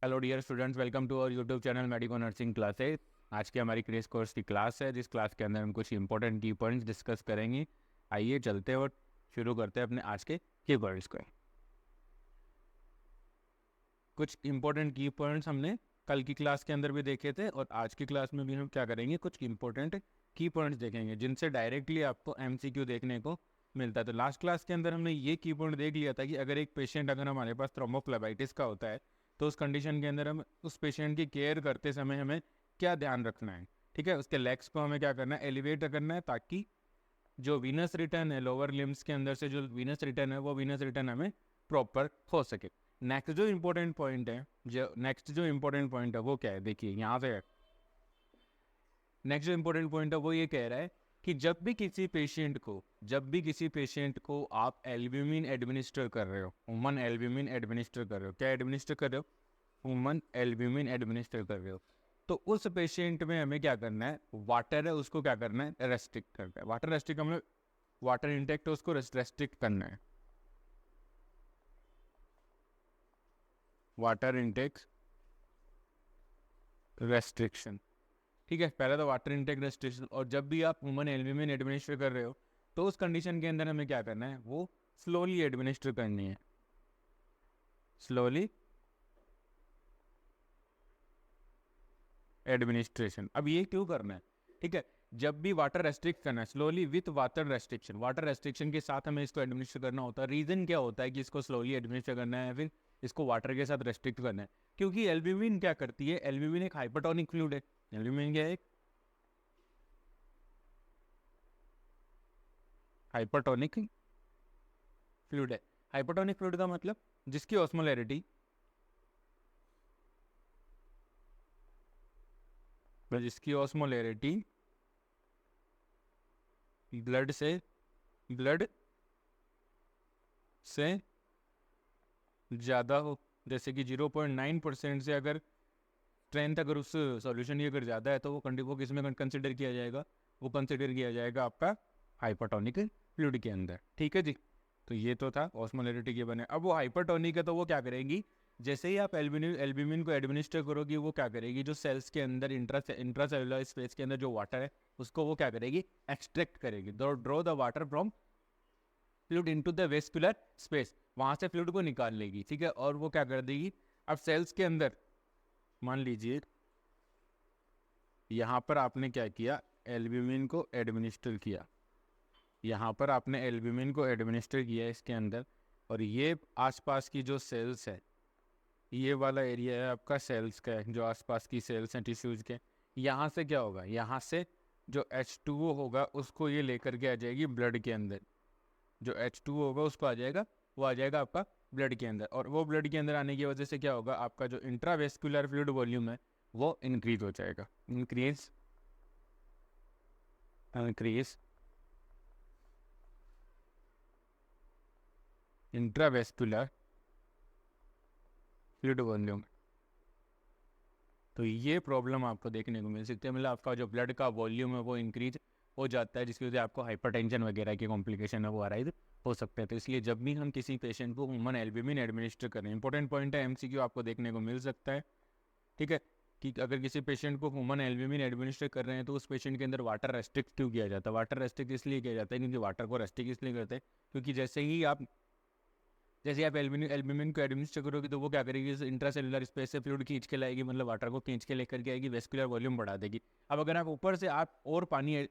Hello dear students, welcome to our YouTube channel Medico Nursing Classes. आज की हमारी crash course की class है, जिस क्लास के अंदर हम कुछ इंपॉर्टेंट की पॉइंट्स डिस्कस करेंगे। आइए चलते हैं और शुरू करते हैं अपने आज के की पॉइंट्स को। कुछ इंपॉर्टेंट की पॉइंट्स हमने कल की क्लास के अंदर भी देखे थे और आज की क्लास में भी हम क्या करेंगे, कुछ इंपॉर्टेंट की पॉइंट्स देखेंगे जिनसे डायरेक्टली आपको एमसीक्यू देखने को मिलता है। तो लास्ट क्लास के अंदर हमने ये की पॉइंट देख लिया था कि अगर एक पेशेंट, अगर हमारे पास थ्रोम्बोफ्लेबाइटिस का होता है तो उस कंडीशन के अंदर हम उस पेशेंट की केयर करते समय हमें क्या ध्यान रखना है। ठीक है, उसके लेग्स को हमें क्या करना है, एलिवेट करना है, ताकि जो वीनस रिटर्न है लोअर लिम्स के अंदर से, जो वीनस रिटर्न है वो वीनस रिटर्न हमें प्रॉपर हो सके। नेक्स्ट जो इंपॉर्टेंट पॉइंट है, वो क्या है, देखिए यहाँ से नेक्स्ट जो इंपॉर्टेंट पॉइंट है वो ये कह रहा है कि जब भी किसी पेशेंट को आप एल्ब्यूमिन एडमिनिस्टर कर रहे हो, ह्यूमन एल्ब्यूमिन एडमिनिस्टर कर रहे हो, क्या एडमिनिस्टर कर रहे हो, ह्यूमन एल्ब्यूमिन एडमिनिस्टर कर रहे हो, तो उस पेशेंट में हमें क्या करना है, वाटर है उसको क्या करना है, रेस्ट्रिक्ट करना है। वाटर रेस्ट्रिक्ट, हमें वाटर इंटेक्ट उसको रेस्ट्रिक्ट करना है। वाटर इंटेक रेस्ट्रिक्शन, ठीक है, पहले तो वाटर इंटेक रेस्ट्रिक्शन। और जब भी आप ह्यूमन एल्ब्यूमिन एडमिनिस्टर कर रहे हो तो उस कंडीशन के अंदर हमें क्या करना है, वो स्लोली एडमिनिस्टर करनी है, स्लोली एडमिनिस्ट्रेशन। अब ये क्यों करना है, ठीक है, जब भी वाटर रेस्ट्रिक्ट करना है slowly with water restriction, water restriction के साथ हमें इसको एडमिनिस्टर करना होता है। रीजन क्या होता है कि इसको स्लोली एडमिनिस्टर करना है, फिर इसको वाटर के साथ रेस्ट्रिक्ट करना है, क्योंकि एल्ब्यूमिन क्या करती है, एल्ब्यूमिन एक हाइपरटोनिक फ्लूइड है। एल्ब्यूमिन क्या है, एक हाइपरटोनिक फ्लूइड है। हाइपरटोनिक फ्लूइड का मतलब जिसकी ऑस्मोलैरिटी, जिसकी ऑस्मोलैरिटी ब्लड से ब्लड से ज़्यादा हो, जैसे कि 0.9% से अगर स्ट्रेंथ, अगर उस सॉल्यूशन की अगर ज़्यादा है तो वो किस में कंसिडर किया जाएगा, वो कंसिडर किया जाएगा आपका हाइपरटोनिक फ्लूइड के अंदर। ठीक है जी, तो ये तो था ऑस्मोलैरिटी के बने। अब वो हाइपरटोनिक है तो वो क्या करेगी, जैसे ही आप एल्ब्यूमिन को एडमिनिस्टर करोगी, वो क्या करेगी, जो सेल्स के अंदर इंट्रासेलुलर स्पेस के अंदर जो वाटर है उसको वो क्या करेगी, एक्सट्रैक्ट करेगी, draw the water from fluid into the vascular space, वहां से फ्लूइड को निकाल लेगी। ठीक है, और वो क्या कर देगी, अब सेल्स के अंदर मान लीजिए यहाँ पर आपने क्या किया, एल्ब्यूमिन को एडमिनिस्टर किया, यहाँ पर आपने एल्ब्यूमिन को एडमिनिस्टर किया इसके अंदर, और ये आसपास की जो सेल्स है, ये वाला एरिया है आपका सेल्स का है, जो आसपास की सेल्स हैं टिश्यूज के, यहाँ से क्या होगा, यहाँ से जो H2O होगा उसको ये लेकर के आ जाएगी ब्लड के अंदर, जो H2O होगा उसको आ जाएगा, वो आ जाएगा आपका ब्लड के अंदर, और वो ब्लड के अंदर आने की वजह से क्या होगा, आपका जो इंट्रावेस्कुलर फ्लूइड वॉल्यूम है वो इंक्रीज हो जाएगा, increase increase intravascular fluid volume. तो ये प्रॉब्लम आपको देखने को मिल सकती है, मतलब आपका जो ब्लड का वॉल्यूम है वो इंक्रीज हो जाता है, जिसकी वजह से आपको हाइपरटेंशन वगैरह के कॉम्प्लिकेशन है वो अराइज हो सकते हैं। तो इसलिए जब भी हम किसी पेशेंट को ह्यूमन एल्ब्यूमिन एडमिनिस्टर करें, इंपॉर्टेंट पॉइंट है, एमसीक्यू आपको देखने को मिल सकता है। ठीक है, कि अगर किसी पेशेंट को ह्यूमन एल्ब्यूमिन एडमिनिस्टर कर रहे हैं तो उस पेशेंट के अंदर वाटर रेस्ट्रिक्ट क्यों किया जाता है, वाटर रेस्ट्रिक्ट इसलिए किया जाता है क्योंकि वाटर को रेस्ट्रिक्ट इसलिए करते हैं क्योंकि जैसे आप एल्ब्यूमिन को एडमिनिस्टर करोगे तो वो क्या करेगी, इंट्रासेलुलर स्पेस से फ्लूइड खींच के लाएगी, मतलब वाटर को खींच के लेकर के आएगी, वेस्कुलर वॉल्यूम बढ़ा देगी। अब अगर आप ऊपर से आप और पानी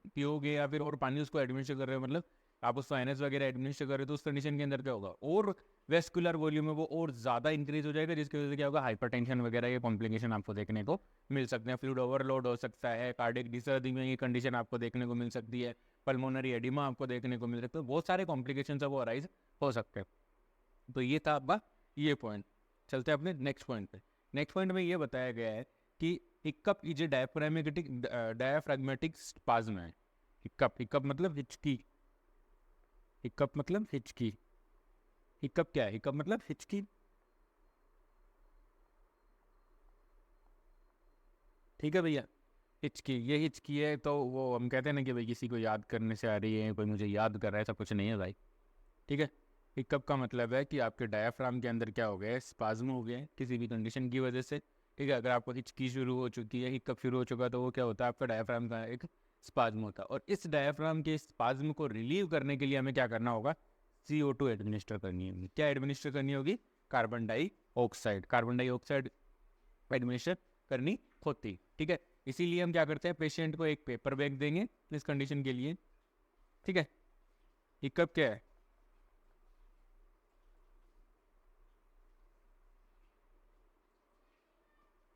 पियोगे या फिर और पानी उसको एडमिनिस्टर कर रहे हो, मतलब आप उसको एनएस वगैरह एडमिनिस्टर कर रहे हो, तो उस कंडीशन के अंदर क्या होगा, और वेस्कुलर वॉल्यूम है वो और ज़्यादा इंक्रीज हो जाएगा, जिसकी वजह से क्या होगा, हाइपरटेंशन वगैरह के कॉम्प्लिकेशन आपको देखने को मिल सकते हैं, फ्लूइड ओवरलोड हो सकता है, कार्डियक डिसऑर्डर की कंडीशन आपको देखने को मिल सकती है, पल्मोनरी एडिमा आपको देखने को मिल सकता है, बहुत सारे कॉम्प्लिकेशन है वो अराइज हो सकते हैं। तो ये था आपका ये पॉइंट। चलते हैं अपने नेक्स्ट पॉइंट पे। नेक्स्ट पॉइंट में ये बताया गया है कि हिक्कप इज ए डायाफ्रैग्मेटिक स्पाज्म है। हिक्कप, हिक्कप मतलब हिचकी, हिक्कप मतलब हिचकी, हिक्कप क्या है, हिक्कप मतलब हिचकी। ठीक है भैया, हिचकी, ये हिचकी है, तो वो हम कहते हैं ना कि भाई किसी को याद करने से आ रही है, कोई मुझे याद कर रहा है, ऐसा कुछ नहीं है भाई। ठीक है, हिकअप का मतलब है कि आपके डायाफ्राम के अंदर क्या हो गया है, स्पाज्म हो गया है किसी भी कंडीशन की वजह से। ठीक है, अगर आपको हिचकी शुरू हो चुकी है, हिकअप शुरू हो चुका है, तो वो क्या होता है, आपका डायाफ्राम का एक स्पाज्म होता है। और इस डायाफ्राम के स्पाज्म को रिलीव करने के लिए हमें क्या करना होगा, CO2 एडमिनिस्टर करनी होगी। क्या एडमिनिस्टर करनी होगी, carbon dioxide, carbon dioxide administer करनी होती। ठीक है, इसीलिए हम क्या करते हैं, पेशेंट को एक पेपर बैग देंगे इस कंडीशन के लिए। ठीक है, हिकअप क्या है,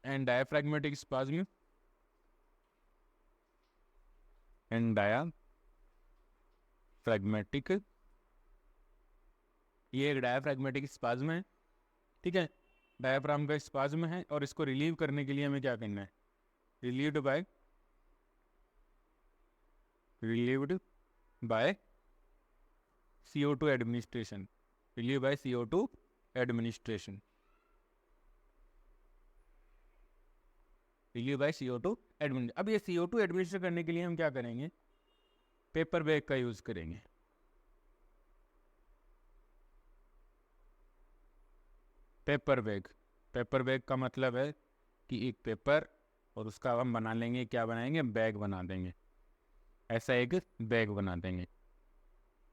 एंड डायाफ्रैग्मेटिक स्पाज्म, एंड डायाफ्रैग्मेटिक, ये एक डायाफ्रैग्मेटिक स्पाज्म है। ठीक है, डायाफ्राम का स्पाज्म है, और इसको रिलीव करने के लिए हमें क्या करना है, relieved by CO2 administration, relieve by CO2 administration, relieve by CO2 administration. अब ये CO2 एडमिनिस्टर करने के लिए हम क्या करेंगे, पेपर बैग का यूज करेंगे। पेपर बैग, पेपर बैग का मतलब है कि एक पेपर, और उसका हम बना लेंगे, क्या बनाएंगे, बैग बना देंगे, ऐसा एक बैग बना देंगे,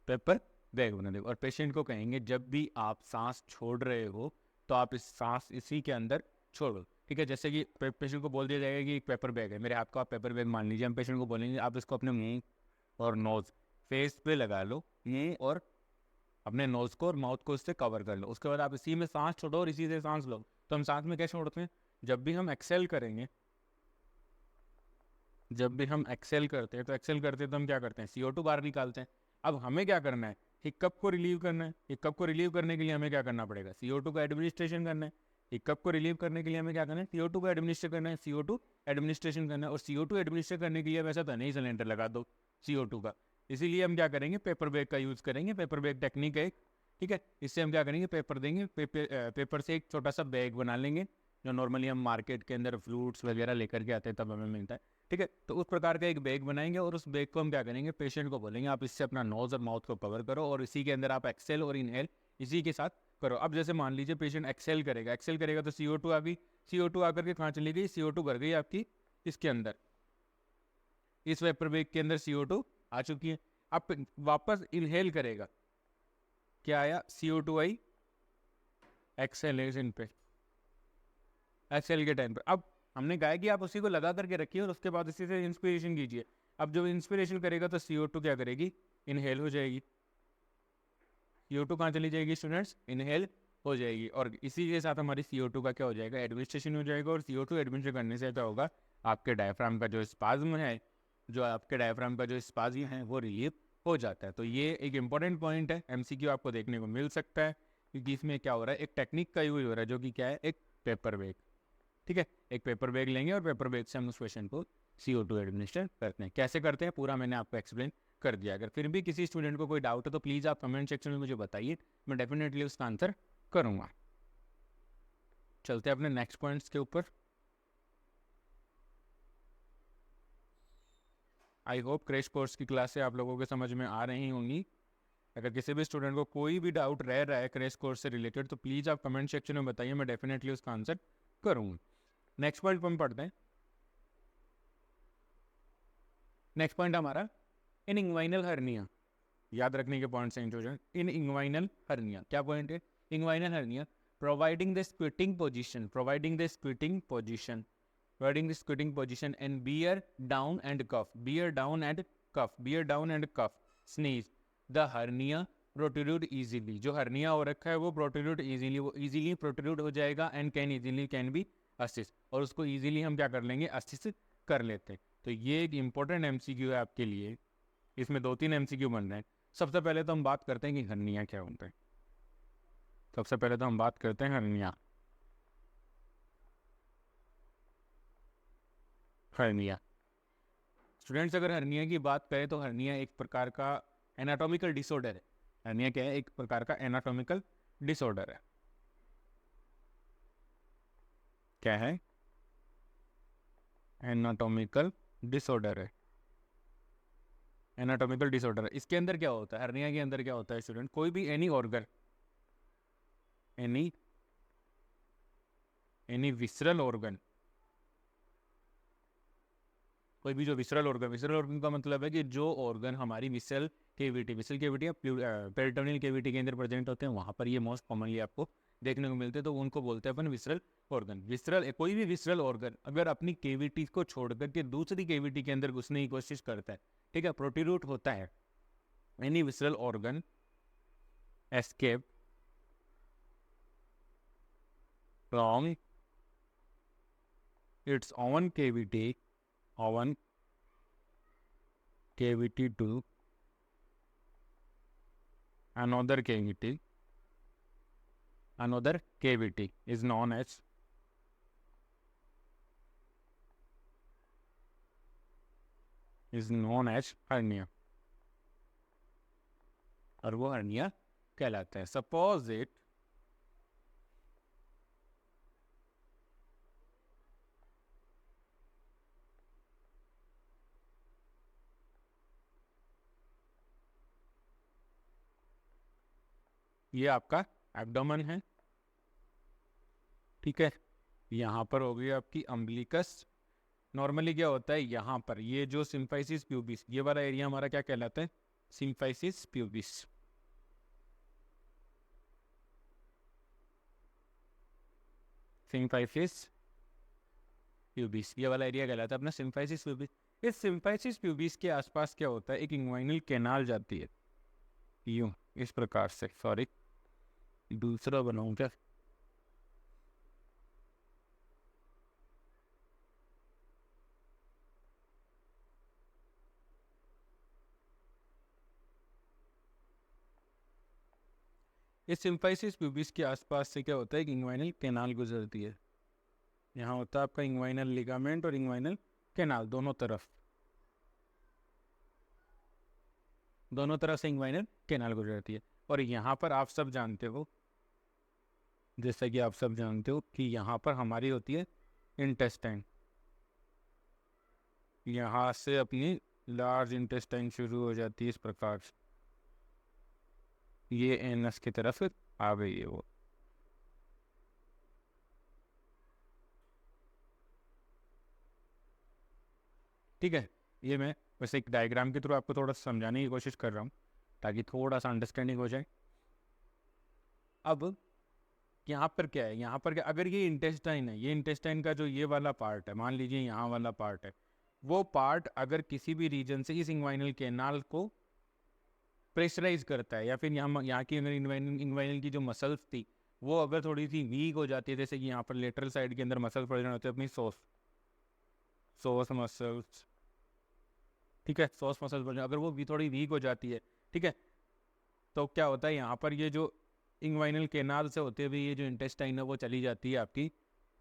पेपर बैग बना देंगे। और पेशेंट को कहेंगे जब भी आप सांस छोड़ रहे हो तो आप इस सांस इसी के अंदर छोड़ो। ठीक है, जैसे कि पेशेंट को बोल दिया जाएगा कि एक पेपर बैग है, मेरे हाथ को आप पेपर बैग मान लीजिए, हम पेशेंट को बोलेंगे आप इसको अपने मुंह और नोज, फेस पे लगा लो, मुंह और अपने नोज को और माउथ को इससे कवर कर लो, उसके बाद आप इसी में सांस छोड़ो और इसी से सांस लो। तो हम सांस में कैसे छोड़ते हैं, जब भी हम एक्सेल करेंगे, जब भी हम एक्सेल करते हैं, तो एक्सेल करते हैं तो हम क्या करते हैं, CO2 बाहर निकालते हैं। अब हमें क्या करना है, हिकअप को रिलीव करना है। हिकअप को रिलीव करने के लिए हमें क्या करना पड़ेगा, CO2 का एडमिनिस्ट्रेशन करना है। हिकअप को रिलीव करने के लिए हमें क्या करना है, CO2 का एडमिनिस्टर करना है, CO2 एडमिनिस्ट्रेशन करना है। और CO2 एडमिनिस्टर करने के लिए वैसा तो नहीं, सिलेंडर लगा दो CO2 का, इसीलिए हम क्या करेंगे, पेपर बैग का यूज़ करेंगे। पेपर बैग टेक्निक है एक। ठीक है, इससे हम क्या करेंगे, पेपर देंगे, पेपर से एक छोटा सा बैग बना लेंगे, जो नॉर्मली हम मार्केट के अंदर फ्रूट्स वगैरह लेकर के आते हैं तब हमें मिलता है। ठीक है, तो उस प्रकार का एक बैग बनाएंगे, और उस बैग को हम क्या करेंगे, पेशेंट को बोलेंगे आप इससे अपना नोज और माउथ को कवर करो, और इसी के अंदर आप एक्सेल और इनहेल इसी के साथ करो। अब जैसे मान लीजिए पेशेंट एक्सेल करेगा, एक्सेल करेगा तो CO2 आ गई, CO2 आकर के कहाँ चली गई, CO2 भर गई आपकी इसके अंदर, इस वेपर बैग के अंदर CO2 आ चुकी है। अब वापस इनहेल करेगा, क्या आया, CO2 आई एक्सेलेशन पे, एक्सेल के टाइम पर। अब हमने कहा कि आप उसी को लगा करके रखिए और उसके बाद इसी से इंस्पिरेशन कीजिए। अब जब इंस्पिरेशन करेगा तो CO2 क्या करेगी, इनहेल हो जाएगी। CO2 कहाँ चली जाएगी स्टूडेंट्स, इनहेल हो जाएगी, और इसी के साथ हमारी CO2 का क्या हो जाएगा, एडमिनिस्ट्रेशन हो जाएगा। और CO2 एडमिनिस्ट्रेट करने से क्या होगा, आपके डायफ्राम का जो स्पाज्म है, जो आपके डायफ्राम का जो स्पाज्म है वो रिलीव हो जाता है। तो ये एक इंपॉर्टेंट पॉइंट है, MCQ आपको देखने को मिल सकता है, क्योंकि इसमें क्या हो रहा है, एक टेक्निक का यूज हो रहा है, जो कि क्या है, एक पेपर बैग। ठीक है, एक पेपर बैग लेंगे और पेपर बैग से हम उस क्वेश्चन को CO2 एडमिनिस्टर करते हैं। कैसे करते हैं पूरा मैंने आपको एक्सप्लेन कर दिया। अगर फिर भी किसी स्टूडेंट को कोई डाउट है तो प्लीज़ आप कमेंट सेक्शन में मुझे बताइए, मैं डेफिनेटली उसका आंसर करूँगा। चलते हैं अपने नेक्स्ट पॉइंट्स के ऊपर। आई होप क्रैश कोर्स की क्लासें आप लोगों के समझ में आ रही होंगी। अगर किसी भी स्टूडेंट को कोई भी डाउट रह रहा है क्रैश कोर्स से रिलेटेड, तो प्लीज़ आप कमेंट सेक्शन में बताइए, मैं डेफिनेटली उसका आंसर करूँगा। नेक्स्ट पॉइंट हम पढ़ते हैं। नेक्स्ट पॉइंट हमारा इन इंग्वाइनल हर्निया, याद रखने के पॉइंट्स हैं इंट्रोडक्शन। इन इंग्वाइनल हर्निया क्या पॉइंट है, inguinal hernia providing the squatting position, providing the squatting position, providing the squatting position and bear down and cuff, bear down and cuff, bear down and cuff, sneeze, the hernia protrude easily, जो hernia हो रखा है वो protrude easily, वो easily protrude हो जाएगा and can easily can be assist, और उसको easily हम क्या कर लेंगे, assist कर लेते हैं। तो ये एक important MCQ है आपके लिए, इसमें 2-3 MCQ बन रहे हैं। सबसे पहले तो हम बात करते हैं कि हर्निया क्या होता है। सबसे पहले तो हम बात करते हैं हर्निया। हर्निया स्टूडेंट्स, अगर हर्निया की बात करें तो हर्निया एक प्रकार का एनाटॉमिकल डिसऑर्डर है। हर्निया क्या है, एक प्रकार का एनाटॉमिकल डिसऑर्डर है। क्या है, एनाटॉमिकल डिसऑर्डर है। Anatomical disorder. इसके अंदर क्या होता है, हर्निया के अंदर क्या होता है स्टूडेंट, कोई भी any organ, any visceral organ, कोई भी जो विसरल ऑर्गन का मतलब है कि जो ऑर्गन हमारी विसल केविटी या पेरिटोनियल केविटी के अंदर प्रेजेंट होते हैं, वहां पर ये मोस्ट कॉमनली आपको देखने को मिलते हैं, तो उनको बोलते हैं अपन विसरल ऑर्गन। कोई भी विसरल ऑर्गन अगर अपनी केविटी को छोड़ करके दूसरी केविटी के अंदर घुसने की कोशिश करता है, ठीक है, प्रोट्रूट होता है, any visceral organ escape from its own cavity to another cavity is known as hernia, और वो हर्निया कहलाता है। सपोज इट ये आपका एब्डोमेन है, ठीक है, यहाँ पर हो गई आपकी अम्बिलिकस। नॉर्मली क्या होता है, यहाँ पर ये जो सिम्फाइसिस प्यूबिस, ये वाला एरिया हमारा क्या कहलाता है, सिम्फाइसिस प्यूबिस। सिम्फाइसिस प्यूबिस ये वाला एरिया कहलाता है अपना सिम्फाइसिस प्यूबिस। इस सिम्फाइसिस प्यूबिस के आसपास क्या होता है, एक इंग्वाइनल कैनाल जाती है, यूं इस प्रकार से, सॉरी दूसरा बनाऊं क्या, इस सिम्फाइसिस प्यूबिस के आसपास से क्या होता है, एक इंग्वाइनल कैनाल गुजरती है। यहाँ होता है आपका इंग्वाइनल लिगामेंट और इंग्वाइनल कैनाल, दोनों तरफ से इंग्वाइनल कैनाल गुजरती है। और यहाँ पर आप सब जानते हो, जैसा कि आप सब जानते हो कि यहाँ पर हमारी होती है इंटेस्टाइन, यहाँ से अपनी लार्ज इंटेस्टाइन शुरू हो जाती है इस प्रकार से, ये एनस की तरफ आ गई है वो, ठीक है। ये मैं वैसे एक डायग्राम के थ्रू आपको थोड़ा समझाने की कोशिश कर रहा हूँ ताकि थोड़ा सा अंडरस्टैंडिंग हो जाए। अब यहाँ पर क्या है, यहाँ पर क्या, अगर ये इंटेस्टाइन है, ये इंटेस्टाइन का जो ये वाला पार्ट है, मान लीजिए यहाँ वाला पार्ट है, वो पार्ट अगर किसी भी रीजन से इस इंग्वाइनल कैनाल को प्रेशराइज करता है, या फिर यहाँ की अगर इंग्वाइनल की जो मसल्स थी वो अगर थोड़ी सी वीक हो जाती है, जैसे कि यहाँ पर लेटरल साइड के अंदर मसल प्रेजेंट होते हैं अपनी सोस मसल्स, ठीक है, सोस मसल्स अगर वो भी थोड़ी वीक हो जाती है, ठीक है, तो क्या होता है, यहाँ पर ये जो इंग्वाइनल कैनाल से होते हुए ये जो इंटेस्टाइन है वो चली जाती है आपकी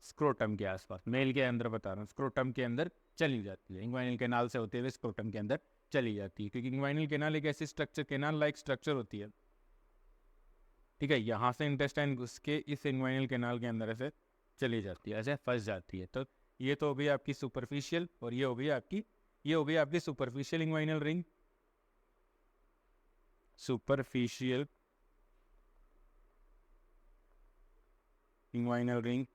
स्क्रोटम के आसपास, मेल के अंदर बता रहा हूँ, स्क्रोटम के अंदर चली जाती है, इंग्वाइनल कैनाल से होते हुए स्क्रोटम के अंदर चली जाती है, क्योंकि इंग्वाइनल कैनाल एक ऐसी स्ट्रक्चर, कैनाल लाइक स्ट्रक्चर होती है, ठीक है, यहाँ से इंटेस्टाइन घुस के इस इंग्वाइनल कैनाल के अंदर ऐसे चली जाती है, ऐसे फंस जाती है। तो ये तो हो गई आपकी सुपरफिशियल, और ये हो गई आपकी superficial inguinal ring, superficial inguinal ring,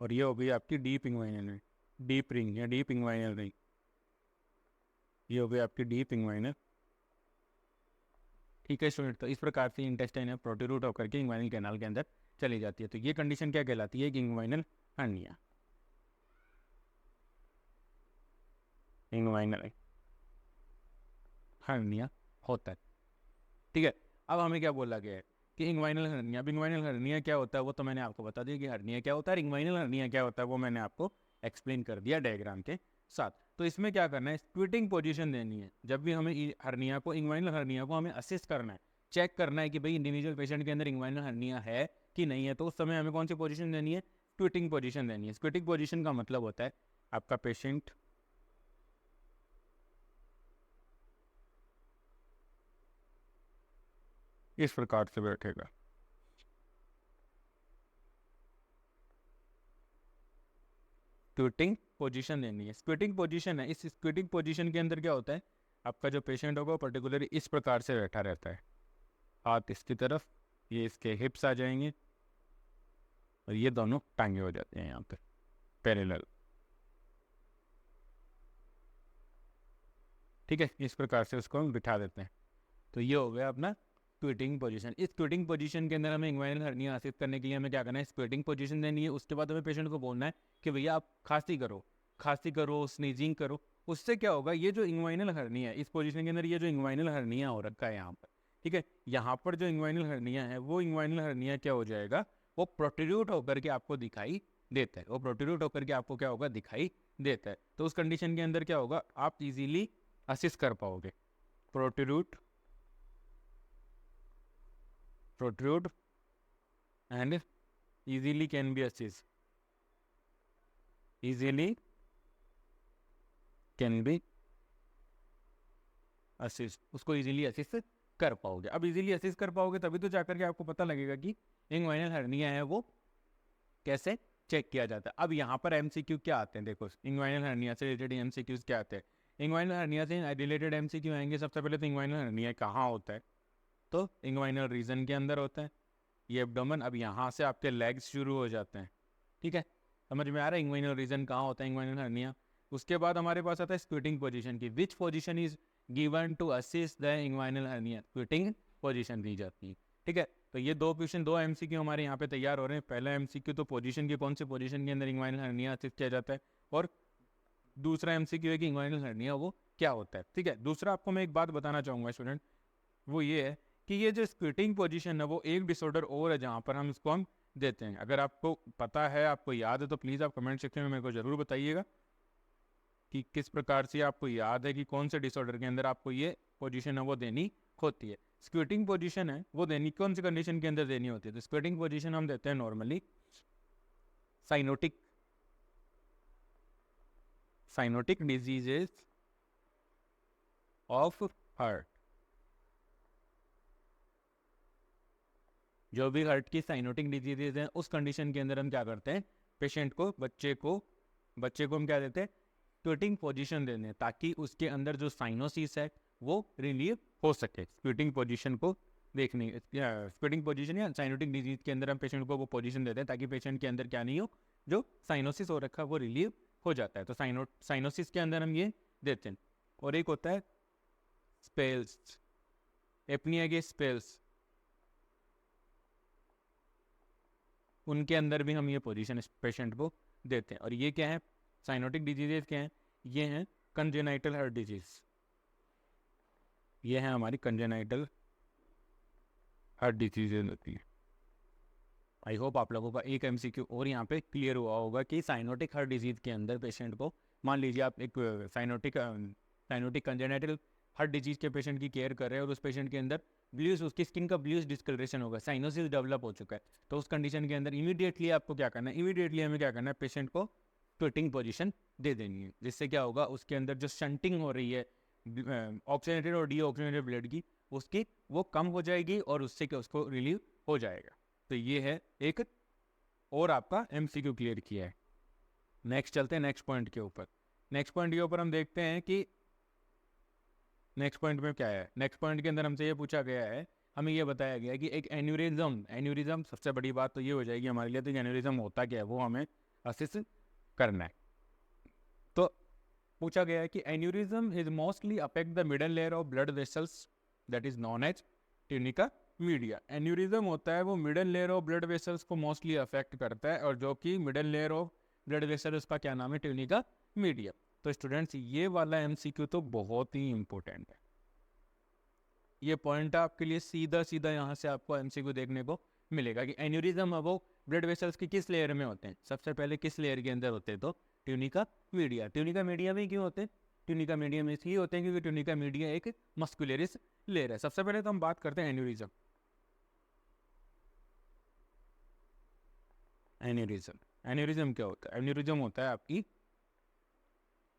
और ये हो गई आपकी deep inguinal ring, deep ring या डीप इंग्वाइनल रिंग, ये हो गई आपकी डीप इंग्वाइनल, ठीक है स्टूडेंट। तो इस प्रकार से इंटेस्टाइन है प्रोट्रूट होकर के इंग्वाइनल कैनाल के अंदर चली जाती है, तो ये कंडीशन क्या कहलाती है, इंग्वाइनल हर्निया, इंग्वाइनल हर्निया होता है, ठीक है। अब हमें क्या बोला गया है कि इंग्वाइनल हर्निया, अब इंग्वाइनल हर्निया क्या होता है वो तो मैंने आपको बता दिया कि हर्निया क्या होता है, इंग्वाइनल हर्निया क्या होता है वो मैंने आपको एक्सप्लेन कर दिया डायग्राम के साथ। तो इसमें क्या करना है, स्क्विटिंग पोजीशन देनी है, जब भी हमें हर्निया को, इंग्वाइनल हर्निया को हमें असिस्ट करना है, चेक करना है कि भाई इंडिविजुअल पेशेंट के अंदर इंग्वाइनल हर्निया है कि नहीं है, तो उस समय हमें कौन सी पोजीशन देनी है, स्क्विटिंग पोजीशन देनी है। स्क्विटिंग पोजीशन का मतलब होता है आपका पेशेंट इस प्रकार से बैठेगा, स्क्विटिंग पोजीशन देनी है। स्क्विटिंग पोजीशन है, इस स्क्विटिंग पोजीशन के अंदर क्या होता है, आपका जो पेशेंट होगा पर्टिकुलरली इस प्रकार से बैठा रहता है, हाथ इसकी तरफ, ये इसके हिप्स आ जाएंगे और ये दोनों टांगे हो जाते हैं यहाँ पे पैरेलल। ठीक है, इस प्रकार से उसको हम बिठा देते हैं। तो ये हो गया अपना स्क्विटिंग पोजीशन। इस स्क्विटिंग पोजीशन के अंदर हमें इंग्वाइनल हर्निया हासिल करने के लिए हमें क्या करना है, स्क्विटिंग पोजीशन देनी है। उसके बाद हमें पेशेंट को बोलना है कि भैया आप खांसी करो, स्नीजिंग करो। उससे क्या होगा, ये जो इंग्वाइनल हर्निया है इस पोजीशन के अंदर, ये जो इंग्वाइनल हर्निया हो रखा है यहाँ पर, ठीक है, यहाँ पर जो इंग्वाइनल हर्निया है वो इंग्वाइनल हर्निया क्या हो जाएगा, वो प्रोट्रूड होकर के आपको दिखाई देता है। वो प्रोट्रूड होकर के आपको क्या होगा, दिखाई देता है। तो उस कंडीशन के अंदर क्या होगा, आप इजीली असिस्ट कर पाओगे। Protrude and easily can be assist, easily can be assist, उसको इजीली असिस्ट कर पाओगे। अब इजीली असिस्ट कर पाओगे तभी तो जाकर के आपको पता लगेगा कि इंग्वाइनल हर्निया है वो कैसे चेक किया जाता है। अब यहाँ पर एमसीक्यू क्या आते हैं, देखो इंग्वाइनल हर्निया से रिलेटेड एमसीक्यूज क्या आते हैं। इंग्वाइनल हर्निया से रिलेटेड एमसीक्यू आएंगे। सबसे पहले तो इंग्वाइनल हर्निया कहाँ होता है, तो इंग्वाइनल रीजन के अंदर होता है, ये एब्डोमेन। अब यहाँ से आपके लेग्स शुरू हो जाते हैं, ठीक है, समझ में आ रहा है इंग्वाइनल रीजन कहाँ होता है, इंग्वाइनल हर्निया। उसके बाद हमारे पास आता है स्क्विटिंग पोजीशन की, which position is given to assist the inguinal hernia, squatting position दी जाती है। ठीक है, तो ये दो एमसीक्यू हमारे यहाँ पे तैयार हो रहे हैं। पहला एमसीक्यू तो पोजीशन की, कौन सी पोजीशन के अंदर इंग्वाइनल हर्निया असिस्ट किया जाता है, और दूसरा एमसीक्यू है कि इंग्वाइनल हर्निया वो क्या होता है। ठीक है, दूसरा आपको मैं एक बात बताना चाहूँगा स्टूडेंट, वो ये है कि ये जो स्क्विटिंग पोजीशन है वो एक डिसऑर्डर और है जहाँ पर हम इसको हम देते हैं। अगर आपको पता है, आपको याद है, तो प्लीज़ आप कमेंट सेक्शन में मेरे को ज़रूर बताइएगा कि किस प्रकार से आपको याद है कि कौन से डिसऑर्डर के अंदर आपको ये पोजीशन है वो देनी होती है। स्क्विटिंग पोजीशन है वो देनी कौन सी कंडीशन के अंदर देनी होती है, तो स्क्विटिंग पोजीशन हम देते हैं normally cyanotic diseases of heart. जो भी हार्ट की साइनोटिक डिजीजेज हैं उस कंडीशन के अंदर हम क्या करते हैं, पेशेंट को, बच्चे को हम क्या देते हैं, स्क्विटिंग पोजीशन देते हैं, ताकि उसके अंदर जो साइनोसिस है वो रिलीव हो सके। स्क्विटिंग पोजीशन को देखने, स्क्विटिंग पोजीशन या साइनोटिक डिजीज के अंदर हम पेशेंट को वो पोजीशन देते हैं ताकि पेशेंट के अंदर क्या नहीं हो, जो साइनोसिस हो रखा है वो रिलीव हो जाता है। तो साइनोसिस के अंदर हम ये देते हैं। और एक होता है स्पेल्स, एपनिया के स्पेल्स, उनके अंदर भी हम ये पोजीशन इस पेशेंट को देते हैं। और ये क्या है, साइनोटिक डिजीजेज क्या हैं, ये हैं कंजेनाइटल हार्ट डिजीज, ये है हमारी कंजेनाइटल हार्ट डिजीजेज होती है। आई होप आप लोगों का एक एमसीक्यू और यहाँ पे क्लियर हुआ होगा कि साइनोटिक हार्ट डिजीज के अंदर पेशेंट को, मान लीजिए आप एक साइनोटिक कंजेनाइटल हार्ट डिजीज के पेशेंट की केयर कर रहे हैं और उस पेशेंट के अंदर ब्लूस, उसकी स्किन का ब्लूस डिस्कलरेशन होगा, साइनोसिस डेवलप हो चुका है। तो उस कंडीशन के अंदर इमीडिएटली आपको क्या करना है, इमीडिएटली हमें क्या करना है, पेशेंट को स्क्विटिंग पोजीशन दे देनी है, जिससे क्या होगा, उसके अंदर जो शंटिंग हो रही है ऑक्सीजनेटेड और डीऑक्सीजनेटेड ब्लड की, उसकी वो कम हो जाएगी और उससे क्या उसको रिलीव हो जाएगा। तो ये है एक और आपका एमसीक्यू क्लियर किया है। नेक्स्ट चलते हैं नेक्स्ट पॉइंट के ऊपर। नेक्स्ट पॉइंट के ऊपर हम देखते हैं कि नेक्स्ट पॉइंट में क्या है। नेक्स्ट पॉइंट के अंदर हमसे ये पूछा गया है, हमें ये बताया गया है कि एक एन्यूरिज्म सबसे बड़ी बात तो ये हो जाएगी हमारे लिए, तो एन्यूरिज्म होता क्या है वो हमें असिस्ट करना है। तो पूछा गया है कि aneurysm is mostly affect the middle layer of blood vessels that is known as tunica media. Aneurysm होता है वो middle layer of blood vessels को मोस्टली अफेक्ट करता है, और जो कि middle layer of blood vessel उसका क्या नाम है, ट्यूनिका मीडिया। तो स्टूडेंट्स ये वाला एमसीक्यू तो बहुत ही इंपॉर्टेंट है। ये पॉइंट आपके लिए सीधा सीधा यहाँ से आपको एमसीक्यू देखने को मिलेगा कि एन्यूरिज्म है वो ब्लड वेसल्स की किस लेयर में होते हैं, सबसे पहले किस लेयर के अंदर होते हैं, तो ट्यूनिका मीडिया। ट्यूनिका मीडिया में क्यों होते हैं, ट्यूनिका मीडिया में इसलिए होते हैं क्योंकि ट्यूनिका मीडिया एक मस्कुलरिस लेयर है। सबसे पहले तो हम बात करते हैं एन्यूरिज्म। एन्यूरिज्म क्या होता है, एन्यूरिज्म होता है आपकी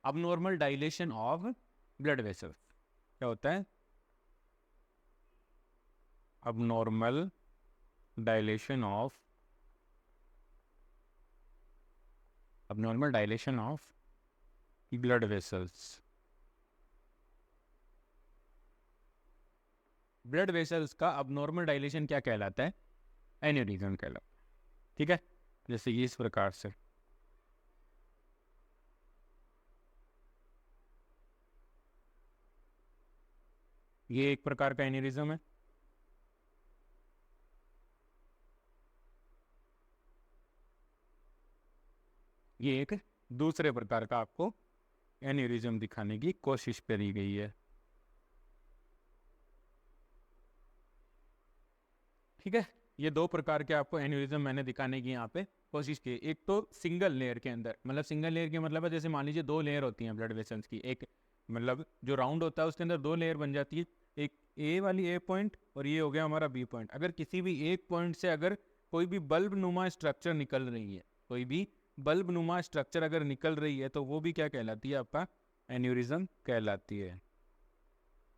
abnormal dilation of blood vessels. क्या होता है, abnormal dilation of blood vessels। Blood vessels का अबनॉर्मल डायलेशन क्या कहलाता है? एन्यूरिज्म कहलाता है। ठीक है, जैसे कि इस प्रकार से ये एक प्रकार का एन्यूरिज्म है। ये एक दूसरे प्रकार का आपको एन्यूरिज्म दिखाने की कोशिश करी गई है। ठीक है, ये दो प्रकार के आपको एन्यूरिज्म मैंने दिखाने की यहाँ पे कोशिश की। एक तो सिंगल लेयर के अंदर, मतलब सिंगल लेयर के मतलब है जैसे मान लीजिए दो लेयर होती हैं ब्लड वेसल्स की, एक मतलब जो राउंड होता है उसके अंदर दो लेयर बन जाती है, एक ए वाली ए पॉइंट और ये हो गया हमारा बी पॉइंट। अगर किसी भी एक पॉइंट से अगर कोई भी बल्ब नुमा स्ट्रक्चर निकल रही है, कोई भी बल्ब नुमा स्ट्रक्चर अगर निकल रही है तो वो भी क्या कहलाती है? आपका एन्यूरिज्म कहलाती है।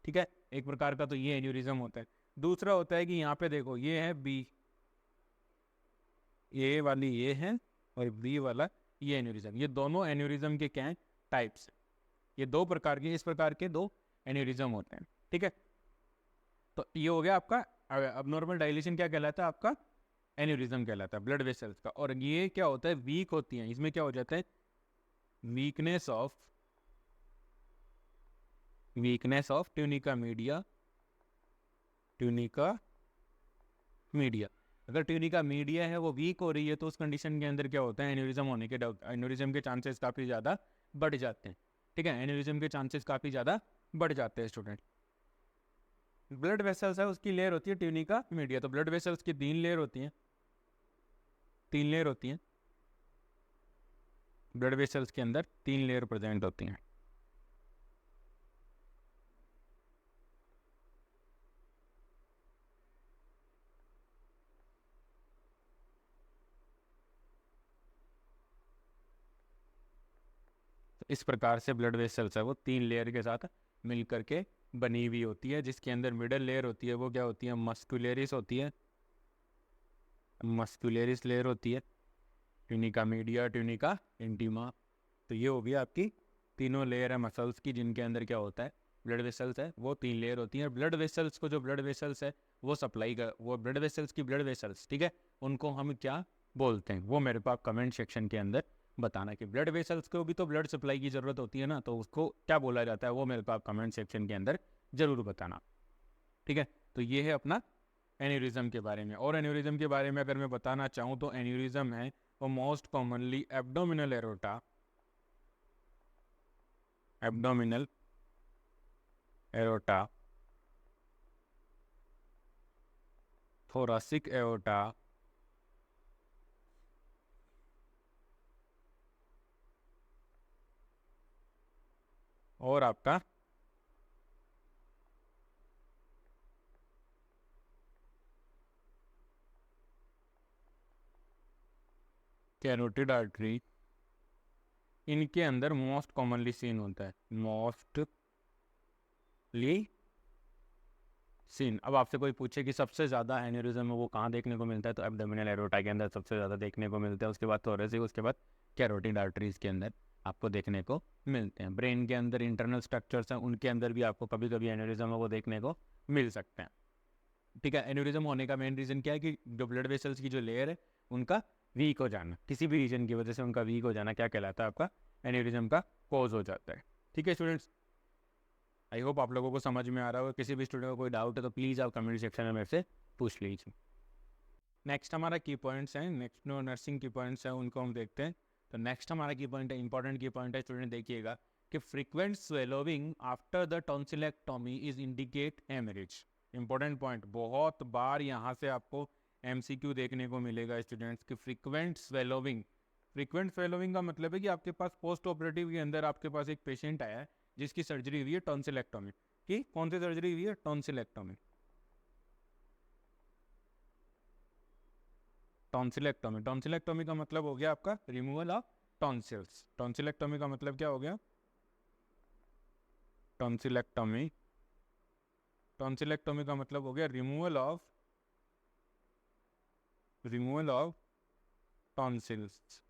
ठीक है, एक प्रकार का तो ये एन्यूरिज्म होता है। दूसरा होता है कि यहाँ पे देखो ये है बी, ए वाली ये है और बी वाला ये एन्यूरिज्म। ये दोनों एन्यूरिज्म के क्या हैं? टाइप्स। ये दो प्रकार के, इस प्रकार के दो एन्यूरिज्म होते हैं। ठीक है, तो ये हो गया आपका अबनॉर्मल डायलेशन क्या कहलाता है? आपका एन्यूरिज्म कहलाता है ब्लड वेसल्स का। और ये क्या होता है? वीक होती हैं। इसमें क्या हो जाता है? Weakness of tunica media. Tunica media, अगर ट्यूनिका मीडिया है वो वीक हो रही है तो उस कंडीशन के अंदर क्या होता है? एन्यूरिज्म होने के एन्यूरिज्म के चांसेस काफ़ी ज़्यादा बढ़ जाते हैं। ठीक है, एन्यूरिज्म के चांसेस काफ़ी ज़्यादा बढ़ जाते हैं स्टूडेंट। ब्लड वेसल्स है उसकी लेयर होती है ट्यूनिका मीडिया। तो ब्लड वेसल्स की तीन लेयर होती हैं, तीन लेयर होती हैं ब्लड वेसल्स के अंदर, तीन लेयर प्रेजेंट होती हैं। इस प्रकार से ब्लड वेसल्स है वो तीन लेयर के साथ मिल करके बनी हुई होती है, जिसके अंदर मिडल लेयर होती है वो क्या होती है? मस्कुलरिस होती है, मस्कुलरिस लेयर होती है, ट्यूनिका मीडिया, ट्यूनिका इंटीमा। तो ये हो गई आपकी तीनों लेयर है मसल्स की, जिनके अंदर क्या होता है? ब्लड वेसल्स है वो तीन लेयर होती हैं। ब्लड वेसल्स को, जो ब्लड वेसल्स है वो सप्लाई कर, वो ब्लड वेसल्स की ब्लड वेसल्स, ठीक है, उनको हम क्या बोलते हैं वो मेरे को आप कमेंट सेक्शन के अंदर बताना कि ब्लड वेसल्स को भी तो ब्लड सप्लाई की ज़रूरत होती है ना, तो उसको क्या बोला जाता है वो मेरे को आप कमेंट सेक्शन के अंदर ज़रूर बताना। ठीक है, तो ये है अपना एन्यूरिज्म के बारे में। और एन्यूरिज्म के बारे में अगर मैं बताना चाहूँ तो एन्यूरिज्म है वो most commonly abdominal aorta, abdominal aorta, thoracic aorta और आपका कैरोटिड आर्टरी, इनके अंदर मोस्ट कॉमनली सीन होता है, मोस्टली सीन। अब आपसे कोई पूछे कि सबसे ज़्यादा एन्यूरिज्म है वो कहाँ देखने को मिलता है, तो एब्डोमिनल एरोटा के अंदर सबसे ज़्यादा देखने को मिलता है, उसके बाद थोरेसिक, उसके बाद कैरोटिड आर्टरीज के अंदर आपको देखने को मिलते हैं। ब्रेन के अंदर इंटरनल स्ट्रक्चर्स हैं उनके अंदर भी आपको कभी कभी एन्यूरिज्म है वो देखने को मिल सकते हैं। ठीक है, एन्यूरिज्म होने का मेन रीज़न क्या है? कि जो ब्लड वेसल्स की जो लेयर है उनका वीक हो जाना, किसी भी रीजन की वजह से उनका वीक हो जाना क्या कहलाता है? आपका एन्यूरिज्म का कॉज हो जाता है। ठीक है स्टूडेंट्स, आई होप आप लोगों को समझ में आ रहा होगा। किसी भी स्टूडेंट को कोई डाउट है तो प्लीज़ आप कमेंट सेक्शन में मेरे से पूछ लीजिए। नेक्स्ट हमारा की पॉइंट्स हैं, नेक्स्ट जो नर्सिंग की पॉइंट्स हैं उनको हम देखते हैं। तो नेक्स्ट हमारा की पॉइंट है, इंपॉर्टेंट की पॉइंट है स्टूडेंट, देखिएगा कि frequent swallowing after the tonsillectomy is indicate haemorrhage. Important point, बहुत बार यहाँ से आपको एमसीक्यू देखने को मिलेगा स्टूडेंट्स कि फ्रीक्वेंट स्वेलोविंग। फ्रीक्वेंट स्वेलोविंग का मतलब है कि आपके पास पोस्ट ऑपरेटिव के अंदर आपके पास एक पेशेंट आया है जिसकी सर्जरी हुई है टॉन्सिलेक्टोमी की। कौन सी सर्जरी हुई है? टॉन्सिलेक्टोमी। टॉन्सिलेक्टोमी, टॉन्सिलेक्टोमी का मतलब हो गया आपका रिमूवल ऑफ टॉन्सिल्स। टॉन्सिलेक्टोमी का मतलब क्या हो गया? टॉन्सिलेक्टोमी, टॉन्सिलेक्टोमी का मतलब हो गया रिमूवल ऑफ टॉन्सिल्स।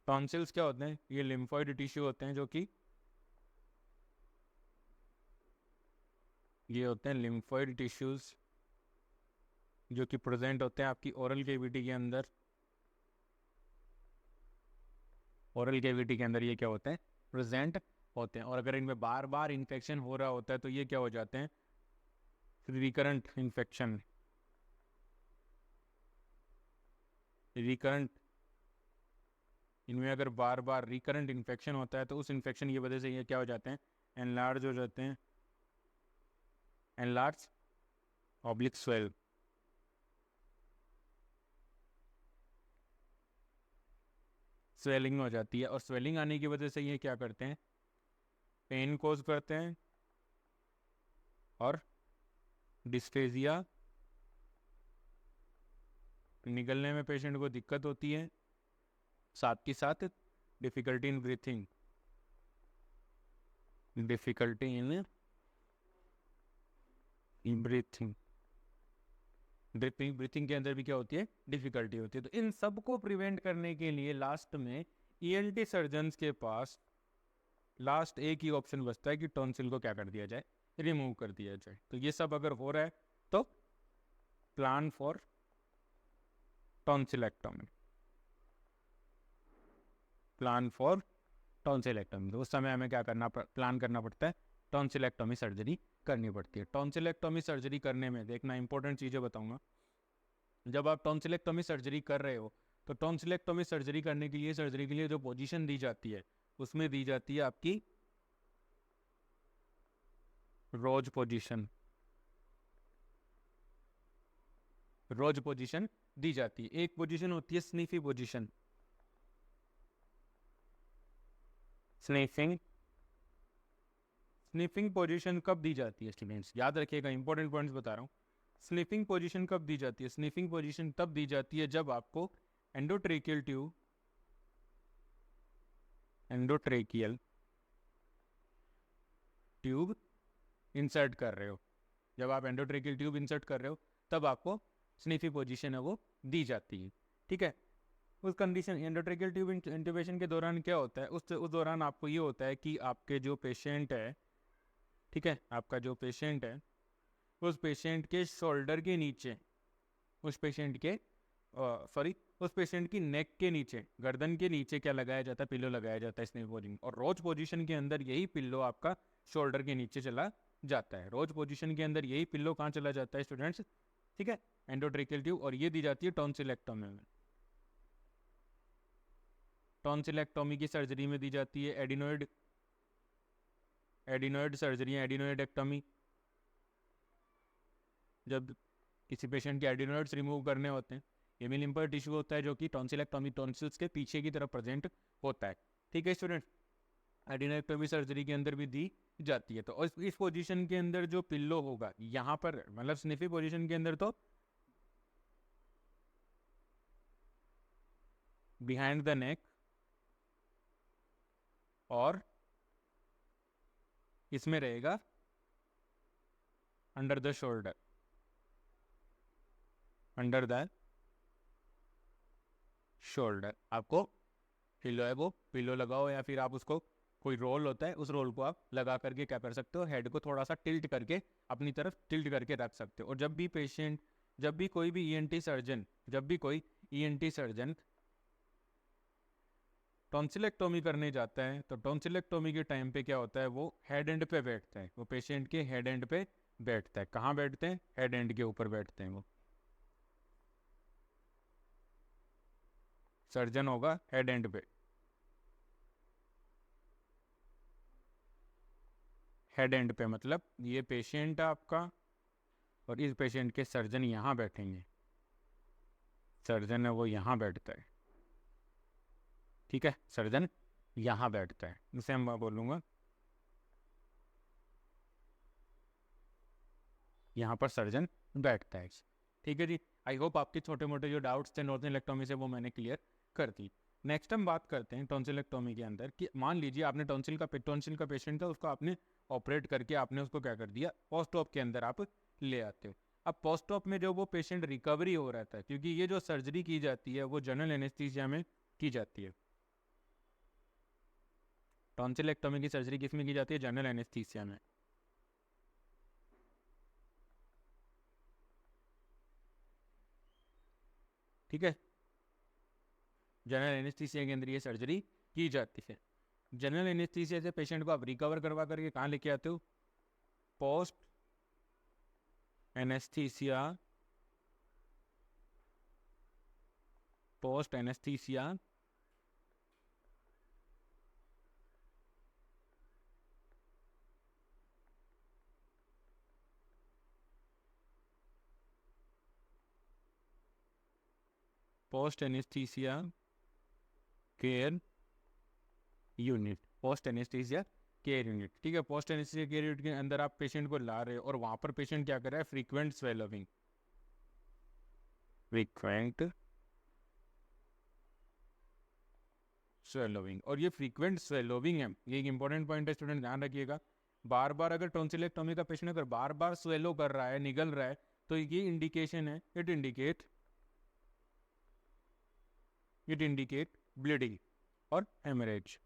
टॉन्सिल्स क्या होते हैं? ये लिम्फोइड टिश्यू होते हैं जो कि ये होते हैं लिम्फोइड टिश्यूज जो कि प्रेजेंट होते हैं आपकी ओरल कैविटी के अंदर। ओरल कैविटी के अंदर ये क्या होते हैं, प्रेजेंट होते हैं। और अगर इनमें बार बार इन्फेक्शन हो रहा होता है तो ये क्या हो जाते हैं, रिकरेंट इन्फेक्शन। रिकरेंट, इनमें अगर बार बार रिकरेंट इन्फेक्शन होता है तो उस इन्फेक्शन की वजह से ये क्या हो जाते हैं, एनलार्ज हो जाते हैं। Enlarge oblique swell. स्वेलिंग हो जाती है और स्वेलिंग आने की वजह से ये क्या करते हैं, पेन कोज करते हैं और डिस्फेजिया, निकलने में पेशेंट को दिक्कत होती है, साथ के साथ difficulty in breathing. Difficulty in breathing, breathing के अंदर भी क्या होती है, डिफिकल्टी होती है। तो इन सब को प्रिवेंट करने के लिए लास्ट में ईएनटी सर्जन्स के पास लास्ट एक ही ऑप्शन बचता है कि टॉन्सिल को क्या कर दिया जाए, रिमूव कर दिया जाए। तो ये सब अगर हो रहा है तो प्लान फॉर टॉन्सिलेक्टोमी। प्लान फॉर टॉन्सिलेक्टोमी, तो उस समय हमें क्या करना प्लान करना पड़ता है, टॉन्सिलेक्टोमी सर्जरी करनी पड़ती है। टॉन्सिलेक्टोमी सर्जरी करने में देखना इंपॉर्टेंट चीज़ें बताऊंगा। जब आप टॉन्सिलेक्टोमी सर्जरी कर रहे हो तो टॉन्सिलेक्टोमी सर्जरी करने के लिए, सर्जरी के लिए जो पोजीशन दी जाती है उसमें दी जाती है आपकी रोज पोजीशन। रोज पोजीशन दी जाती है। एक पोजीशन होती है स्नीफी पोजीशन। स्नीफिंग, स्निफिंग पोजीशन कब दी जाती है स्टूडेंट्स, याद रखिएगा, इंपॉर्टेंट पॉइंट्स बता रहा हूँ। स्निफिंग पोजीशन कब दी जाती है, स्निफिंग पोजीशन तब दी जाती है जब आपको endotracheal tube, endotracheal tube insert कर रहे हो। जब आप एंडोट्रेकियल ट्यूब इंसर्ट कर रहे हो तब आपको स्निफी पोजीशन है वो दी जाती है। ठीक है, उस कंडीशन एंडोट्रेकियल ट्यूब इंटुबेशन के दौरान क्या होता है, उस दौरान आपको ये होता है कि आपके जो पेशेंट है, ठीक है, आपका जो पेशेंट है उस पेशेंट के शोल्डर के नीचे, उस पेशेंट के सॉरी उस पेशेंट की नेक के नीचे, गर्दन के नीचे क्या लगाया जाता है, पिल्लो लगाया जाता है स्नीफ पोजिशन। और रोज पोजीशन के अंदर यही पिल्लो आपका शोल्डर के नीचे चला जाता है। रोज पोजीशन के अंदर यही पिल्लो कहाँ चला जाता है स्टूडेंट्स, ठीक है, एंडोट्रेकियल ट्यूब। और ये दी जाती है टॉन्सिलेक्टोमी में। टॉन्सिलेक्टोमी की सर्जरी में दी जाती है एडिनोइड, एडिनोइड सर्जरी, एडिनोइडेक्टोमी। जब किसी पेशेंट के एडिनोइड्स रिमूव करने होते हैं, ये भी लिम्फोइड टिश्यू होता है जो कि टॉन्सिलेक्टोमी, टॉन्सिल्स के पीछे की तरफ प्रेजेंट होता है। ठीक है स्टूडेंट, एडिनोइडेक्टोमी सर्जरी के अंदर भी दी जाती है। तो इस पोजीशन के अंदर जो पिल्लो होगा यहाँ पर, मतलब स्निफी पोजीशन के अंदर तो बिहाइंड द नेक और इसमें रहेगा under the shoulder, under the shoulder. आपको पिल्लो है वो पिल्लो लगाओ, या फिर आप उसको, कोई रोल होता है उस रोल को आप लगा करके क्या कर सकते हो, हेड को थोड़ा सा टिल्ट करके अपनी तरफ टिल्ट करके रख सकते हो। और जब भी पेशेंट, जब भी कोई भी ईएनटी सर्जन, जब भी कोई ईएनटी सर्जन टॉन्सिलेक्टोमी करने जाता है तो टॉन्सिलेक्टोमी के टाइम पे क्या होता है, वो हेड एंड पे बैठता है, वो पेशेंट के हेड एंड पे बैठता है। कहाँ बैठते हैं, हेड एंड के ऊपर बैठते हैं। वो सर्जन होगा हेड एंड पे, हेड एंड पे मतलब ये पेशेंट आपका और इस पेशेंट के सर्जन यहाँ बैठेंगे। सर्जन है वो यहाँ बैठता है, ठीक है, सर्जन यहाँ बैठता है, इसे मैं बोलूँगा यहाँ पर सर्जन बैठता है। ठीक है जी, आई होप आपके छोटे मोटे जो डाउट्स थे टॉन्सिलेक्टोमी से वो मैंने क्लियर कर दी। नेक्स्ट हम बात करते हैं टॉन्सिलेक्टोमी के अंदर कि मान लीजिए आपने टॉन्सिल का पेशेंट था, उसको आपने ऑपरेट करके आपने उसको क्या कर दिया, पोस्ट ऑप के अंदर आप ले आते हो। अब पोस्ट ऑप में जो वो पेशेंट रिकवरी हो रहा था, क्योंकि ये जो सर्जरी की जाती है वो जनरल एनेस्थीसिया में की जाती है। टॉन्सिलेक्टोमी की सर्जरी किस में की जाती है, जनरल एनेस्थीसिया में। ठीक है, जनरल एनेस्थीसिया के अंदर ये सर्जरी की जाती है। जनरल एनेस्थीसिया से पेशेंट को आप रिकवर करवा करके कहाँ लेके आते हो? Post anaesthesia, post anaesthesia post anaesthesia care unit, post anaesthesia care unit, ठीक है। पोस्ट एनेस्थीसिया केयर यूनिट के अंदर आप पेशेंट को ला रहे हो और वहां पर पेशेंट क्या कर रहा है? Frequent swallowing, frequent swallowing. और ये फ्रीक्वेंट स्वेलोविंग है, ये एक इंपॉर्टेंट पॉइंट है स्टूडेंट, ध्यान रखिएगा। बार बार अगर टॉन्सिलेक्टोमी का पेशेंट अगर बार बार स्वेलो कर रहा है, निगल रहा है, तो ये इंडिकेशन है, इट इंडिकेट ब्लीडिंग और हेमरेज।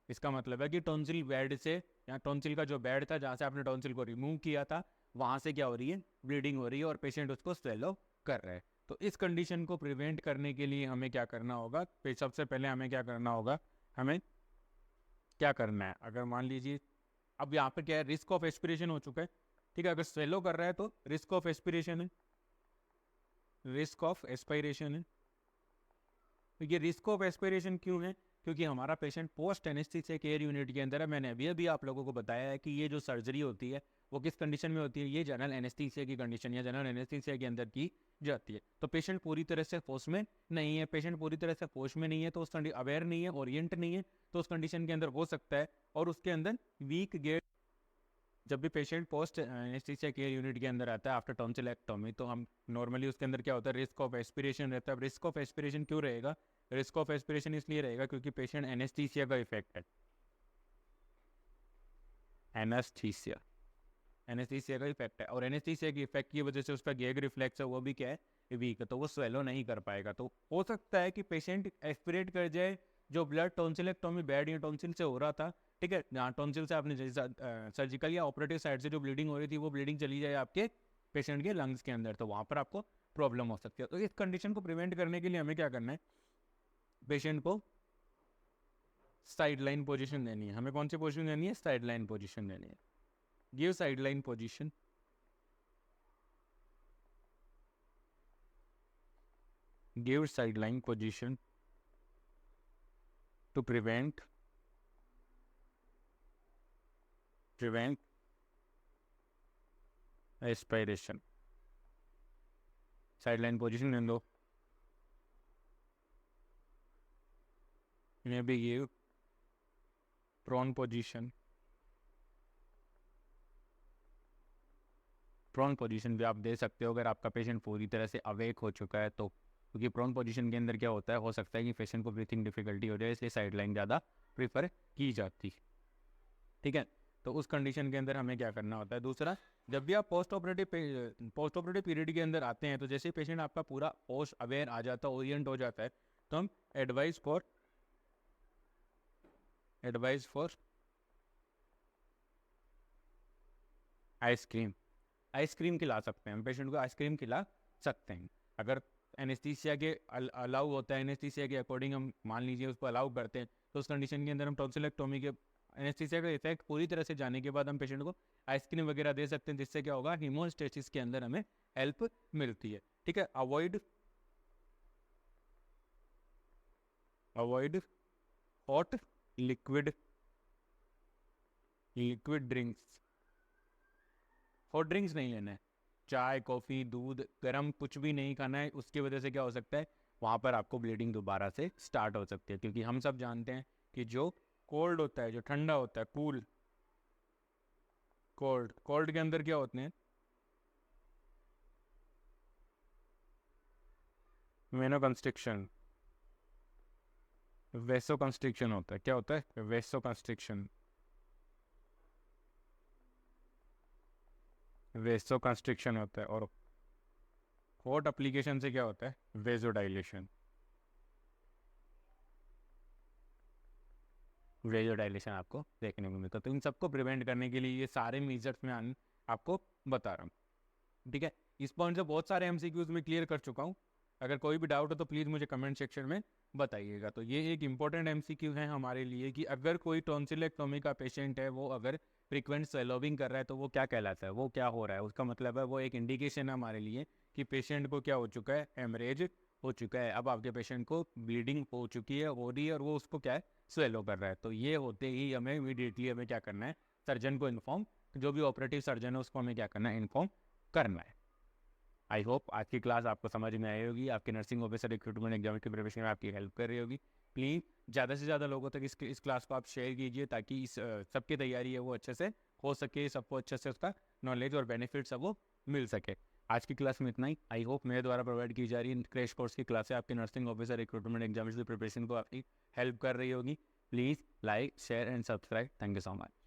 इसका मतलब है कि टॉन्सिल बेड से, या टॉन्सिल का जो बेड था जहाँ से आपने टॉन्सिल को रिमूव किया था, वहाँ से क्या हो रही है? ब्लीडिंग हो रही है और पेशेंट उसको स्वेलो कर रहा है। तो इस कंडीशन को प्रिवेंट करने के लिए हमें क्या करना होगा? सबसे पहले हमें क्या करना होगा? हमें क्या करना है? अगर मान लीजिए अब यहाँ पे क्या है? रिस्क ऑफ एस्पिरेशन हो चुका है, ठीक है। अगर स्वेलो कर रहा है तो रिस्क ऑफ एस्पिरेशन है, रिस्क ऑफ एस्पिरेशन है। तो ये रिस्क ऑफ एस्पिरेशन क्यों है? क्योंकि हमारा patient post anaesthesia care unit के अंदर है। मैंने अभी आप लोगों को बताया है कि ये जो सर्जरी होती है वो किस कंडीशन में होती है? ये जनरल एनेस्थीसिया की कंडीशन या जनरल एनेस्थीसिया के अंदर की जाती है। तो पेशेंट पूरी तरह से होश में नहीं है, पेशेंट पूरी तरह से होश में नहीं है, तो उस अवेयर नहीं है, ओरिएंट नहीं है, तो उस कंडीशन के अंदर हो सकता है। और उसके अंदर वीक गेट, जब भी patient post anaesthesia care unit के अंदर आता है आफ्टर टॉन्सिलेक्टोमी, तो हम नॉर्मली उसके अंदर क्या होता है? रिस्क ऑफ एस्पिरेशन रहता है। रिस्क ऑफ एस्पिरेशन क्यों रहेगा? रिस्क ऑफ एस्पिरेशन इसलिए रहेगा क्योंकि पेशेंट एनेस्थीसिया का इफेक्ट है, एनेस्थीसिया, एनेस्थीसिया का इफेक्ट है, और एनेस्थीसिया की इफेक्ट की वजह से उसका गैग रिफ्लेक्स है वो भी क्या है? वीक है, तो वो स्वेलो नहीं कर पाएगा। तो हो सकता है कि पेशेंट एस्पिरेट कर जाए जो ब्लड टॉन्सिलेक्टोमी बेड या टॉन्सिल से हो रहा था, ठीक है, जहाँ टॉन्सिल से आपने सर्जिकल या ऑपरेटिव साइड से जो ब्लीडिंग हो रही थी वो ब्लीडिंग चली जाए आपके पेशेंट के लंग्स के अंदर, तो वहाँ पर आपको प्रॉब्लम हो सकती है। तो इस कंडीशन को प्रिवेंट करने के लिए हमें क्या करना है? पेशेंट को साइडलाइन पोजीशन देनी है। हमें कौन सी पोजीशन देनी है? साइडलाइन पोजीशन देनी है। Give sideline position, give sideline position to prevent aspiration. Sideline position दे दो। May be give prone position, prone position भी आप दे सकते हो अगर आपका पेशेंट पूरी तरह से अवेक हो चुका है तो, क्योंकि प्रोन पोजीशन के अंदर क्या होता है, हो सकता है कि पेशेंट को ब्रीथिंग डिफिकल्टी हो जाए, इसलिए साइडलाइन ज़्यादा प्रीफर की जाती, ठीक है। तो उस कंडीशन के अंदर हमें क्या करना होता है? दूसरा, जब भी आप पोस्ट ऑपरेटिव पीरियड के अंदर आते हैं, तो जैसे पेशेंट आपका पूरा होश अवेयर आ जाता है, ओरिएंट हो जाता है, तो हम एडवाइस फॉर आइसक्रीम, आइसक्रीम खिला सकते हैं, हम पेशेंट को आइसक्रीम खिला सकते हैं। अगर एनेस्थीसिया के अलाउ होता है, एनेस्थीसिया के अकॉर्डिंग हम मान लीजिए उसको अलाउ करते हैं, तो उस कंडीशन के अंदर हम टॉन्सिलेक्टोमी के एनेस्थीसिया का इफेक्ट पूरी तरह से जाने के बाद हम पेशेंट को आइसक्रीम वगैरह दे सकते हैं, जिससे क्या होगा? हीमोस्टेसिस के अंदर हमें हेल्प मिलती है, ठीक है। Avoid hot liquid drinks, hot drinks नहीं लेना है, चाय कॉफ़ी दूध गर्म कुछ भी नहीं खाना है। उसकी वजह से क्या हो सकता है? वहाँ पर आपको ब्लीडिंग दोबारा से स्टार्ट हो सकती है, क्योंकि हम सब जानते हैं कि जो कोल्ड होता है, जो ठंडा होता है, कोल्ड के अंदर क्या होते हैं? वेनो कंस्ट्रिक्शन, वेसो कंस्ट्रिक्शन होता है। क्या होता है? वेसो कंस्ट्रिक्शन, वेसो कंस्ट्रिक्शन होता है। और हॉट एप्लीकेशन से क्या होता है? वेजोडाइलेशन, वेजोडाइलेशन आपको देखने को मिलता है। तो इन सबको प्रिवेंट करने के लिए ये सारे मेजर्स में आपको बता रहा हूँ। ठीक है, इस पॉइंट से बहुत सारे एमसीक्यूज में क्लियर कर चुका हूँ। अगर कोई भी डाउट हो तो प्लीज़ मुझे कमेंट सेक्शन में बताइएगा। तो ये एक इंपॉर्टेंट एमसीक्यू है हमारे लिए कि अगर कोई टॉन्सिलेक्टोमी का पेशेंट है, वो अगर फ्रीक्वेंट स्वेलोविंग कर रहा है तो वो क्या कहलाता है, वो क्या हो रहा है, उसका मतलब है वो एक इंडिकेशन है हमारे लिए कि पेशेंट को क्या हो चुका है, हेमरेज हो चुका है। अब आपके पेशेंट को ब्लीडिंग हो चुकी है, हो रही है, और वो उसको क्या है, स्वेलो कर रहा है। तो ये होते ही हमें इमीडिएटली हमें क्या करना है, सर्जन को इन्फॉर्म, जो भी ऑपरेटिव सर्जन है उसको हमें क्या करना है, इन्फॉर्म करना है। आई होप आज की क्लास आपको समझ में आई होगी, आपके नर्सिंग ऑफिसर रिक्रूटमेंट एग्जाम की प्रिपरेशन में आपकी हेल्प कर रही होगी। प्लीज़ ज़्यादा से ज़्यादा लोगों तक इस क्लास को आप शेयर कीजिए, ताकि इस सबकी तैयारी है वो अच्छे से हो सके, सबको अच्छे से उसका नॉलेज और बेनिफिट सब वो मिल सके। आज की क्लास में इतना ही। आई होप मेरे द्वारा प्रोवाइड की जा रही क्रैश कोर्स की क्लासें आपके नर्सिंग ऑफिसर रिक्रूटमेंट एग्जाम की प्रिपरेशन को आपकी हेल्प कर रही होगी। Please like, share and subscribe. Thank you so much.